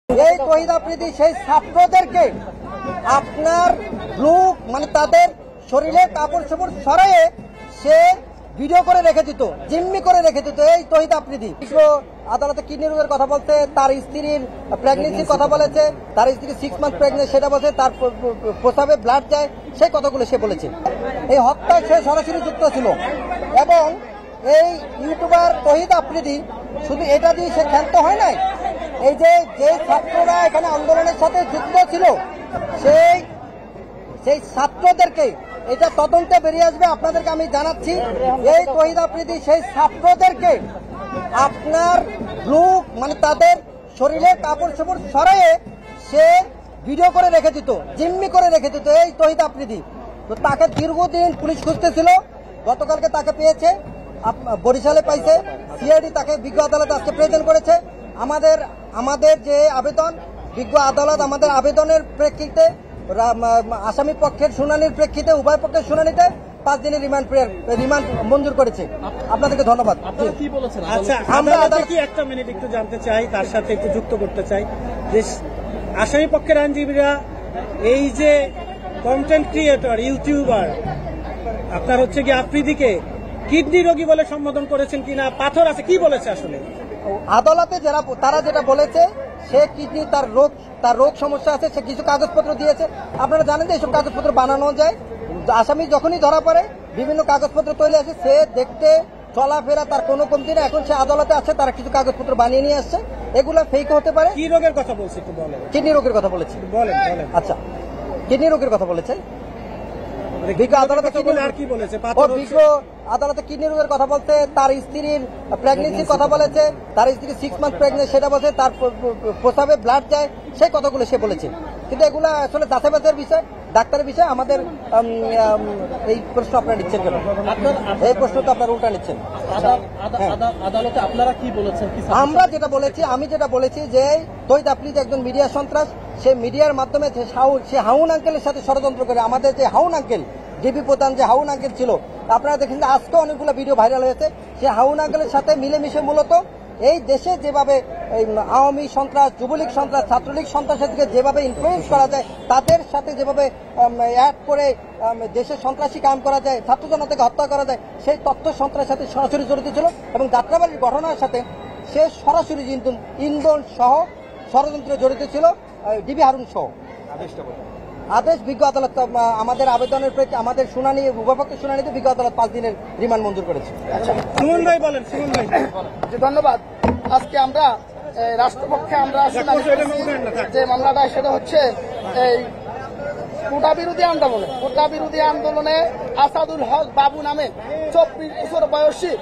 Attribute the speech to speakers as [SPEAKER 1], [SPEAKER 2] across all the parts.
[SPEAKER 1] এই তহিদ আফ্রিদি সেই ছাত্রদেরকে আপনার লুক মানে তাদের শরীরের কাপড় চোপড় সরাইয়ে সে ভিডিও করে রেখে দিত, জিম্মি করে রেখে দিত। এই তহিদ আফ্রিদি আদালতে কিডনি রোগের কথা বলতে, তার স্ত্রীর প্রেগনেন্সির কথা বলেছে, তার স্ত্রী 6 মান্থ প্রেগনেন্ট সেটা বলছে, তার প্রস্রাবে ব্লাড যায় সেই কথাগুলো সে বলেছে। এই হত্যায় সে সরাসরি যুক্ত ছিল। এবং এই ইউটিউবার তহিদ আফ্রিদি শুধু এটা দিয়ে সে ক্ষান্ত হয় নাই, এই যে ছাত্ররা এখানে আন্দোলনের সাথে যুক্ত ছিল সেই ছাত্রদেরকে এটা তদন্তে বেরিয়ে আসবে। আপনাদেরকে আমি জানাচ্ছি, এই তহিদ আফ্রিদি সেই ছাত্রদেরকে আপনার লুক মানে তাদের শরীরের কাপড় চোপড় সরাইয়ে সে ভিডিও করে রেখে দিত, জিম্মি করে রেখে দিত। এই তহিদ আফ্রিদি তো তাকে দীর্ঘদিন পুলিশ খুঁজতেছিল, গতকালকে তাকে পেয়েছে, বরিশালে পাইছে। সিআইডি তাকে বিজ্ঞ আদালত আজকে প্রেজেন্ট করেছে। আমাদের যে আবেদন, বিজ্ঞ আদালত আমাদের আবেদনের প্রেক্ষিতে, আসামি পক্ষের শুনানির প্রেক্ষিতে, উভয় পক্ষের শুনানিতে 5 দিনের রিমান্ড মঞ্জুর করেছে। আপনাদেরকে ধন্যবাদ।
[SPEAKER 2] কি বলেছেন? আচ্ছা, আমরা কি একটা মিনিট একটু জানতে চাই, তার সাথে একটু যুক্ত করতে চাই যে আসামি পক্ষের আইনজীবীরা এই যে কন্টেন্ট ক্রিয়েটর ইউটিউবার আপনার হচ্ছে কি আফ্রিদিকে কিডনি রোগী বলে সম্বোধন করেছেন কিনা, পাথর আছে, কি বলেছে আসলে
[SPEAKER 1] আদালতে তারা যেটা বলেছে, সে কিডনি তার রোগ সমস্যা আছে, সে কিছু কাগজপত্র দিয়েছে। আপনারা জানেন যে এইসব কাগজপত্র বানানো যায়, আসামি যখনই ধরা পড়ে বিভিন্ন কাগজপত্র তৈরি আসে, সে দেখতে চলাফেরা তার কোনো কমতি না। এখন সে আদালতে আছে, তারা কিছু কাগজপত্র বানিয়ে নিয়ে আসছে, এগুলো ফেক হতে পারে।
[SPEAKER 2] কি রোগের কথা বলছে একটু বলেন।
[SPEAKER 1] কিডনি রোগের কথা বলেছে।
[SPEAKER 2] বলেন।
[SPEAKER 1] আচ্ছা, কিডনি রোগের কথা বলেছে। বিজ্ঞ আদালতে কিডনি রোগের কথা বলতে, তার স্ত্রীর প্রেগনেন্সির কথা বলেছে, তার স্ত্রী 6 মান্থ প্রেগনেন্ট সেটা বলছে, তার প্রস্রাবে ব্লাড যায় সেই কথাগুলো সে বলেছে। কিন্তু এগুলো আসলে যাচাই বাছাইয়ের বিষয়, ডাক্তারের বিষয়। আমাদের এই প্রশ্ন আপনারা নিচ্ছেন কেন? এই প্রশ্ন তো আপনারা উল্টা নিচ্ছেন।
[SPEAKER 2] আদালতে আপনারা কি বলেছেন?
[SPEAKER 1] আমি যেটা বলেছি যে তহিদ আফ্রিদি একজন মিডিয়া সন্ত্রাস। সে মিডিয়ার মাধ্যমে সে হাউন আঙ্কেলের সাথে ষড়যন্ত্র করে। আমাদের যে হাউন আঙ্কেল, ডিবি প্রধান যে হাউন আঙ্কেল ছিল, আপনারা দেখেন যে আজকে অনেকগুলো ভিডিও ভাইরাল হয়েছে। সে হাউন আঙ্কেলের সাথে মিলেমিশে মূলত এই দেশে যেভাবে আওয়ামী সন্ত্রাস, যুবলীগ সন্ত্রাস, ছাত্রলীগ সন্ত্রাসীকে যেভাবে ইনফ্লুয়েন্স করা যায়, তাদের সাথে যেভাবে অ্যাড করে দেশের সন্ত্রাসী কাম করা যায়, ছাত্র জনতাকে হত্যা করা যায়, সেই তথ্য সন্ত্রাসের সাথে সরাসরি জড়িত ছিল। এবং যাত্রাবাড়ির ঘটনার সাথে সে সরাসরি ইন্ধন সহ ষড়যন্ত্রে জড়িত ছিল, ডিবি হারুন সহ। আদেশ বিজ্ঞ আদালত আমাদের আবেদনের আমাদের শুনানি, উভয়পক্ষের শুনানিতে বিজ্ঞ আদালত 5 দিনের রিমান্ড মঞ্জুর করেছে।
[SPEAKER 2] সুমন ভাই বলেন।
[SPEAKER 3] ধন্যবাদ। আজকে আমরা রাষ্ট্রপক্ষে আমরা যে মামলাটা, সেটা হচ্ছে এই কোটা বিরোধী আন্দোলনে আসাদুল হক বাবু নামে 24 বছর বয়সী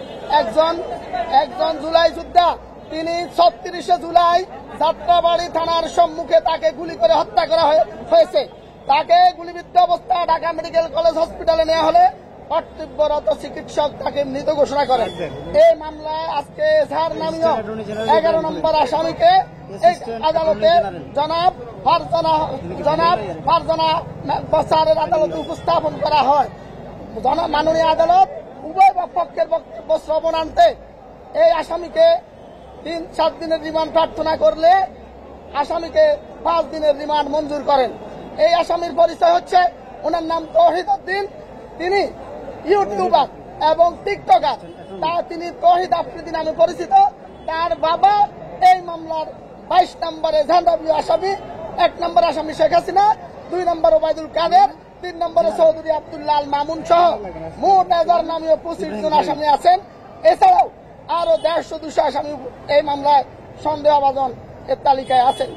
[SPEAKER 3] একজন জুলাই যোদ্ধা, তিনি 36শে জুলাই যাত্রাবাড়ি থানার সম্মুখে তাকে গুলি করে হত্যা করা হয়েছে। তাকে গুলিবিদ্ধ অবস্থায় ঢাকা মেডিকেল কলেজ হসপিটালে নেওয়া হলে কর্তব্যরত চিকিৎসক তাকে মৃত ঘোষণা করেন। এই মামলায় আজকে এজাহার নামীয় 11 নম্বর আসামিকে আদালতে জনাব ফারজানা বসারের আদালতে উপস্থাপন করা হয়। মাননীয় আদালত উভয় পক্ষের বক্তব্য শ্রবণান্তে এই আসামিকে 3-7 দিনের রিমান্ড প্রার্থনা করলে আসামিকে 5 দিনের রিমান্ড মঞ্জুর করেন। এই আসামির পরিচয় হচ্ছে, ওনার নাম তহিদ উদ্দিন, তিনি ইউটিউবার এবং টিকটকার। তিনি তহিদ আফ্রিদি নামে পরিচিত। তার বাবা এই মামলার 22 নম্বরে ঝান্ডাবি আসামি, 1 নম্বর আসামি শেখ হাসিনা, 2 নম্বর ওবায়দুল কাদের, 3 নম্বরে চৌধুরী আব্দুল্লাহ আল মামুন সহ মোট 1000 নামীয় 25 জন আসামি আছেন। এছাড়াও আরো 150-200 আসামি এই মামলায় সন্দেহভাজন এর তালিকায় আছেন।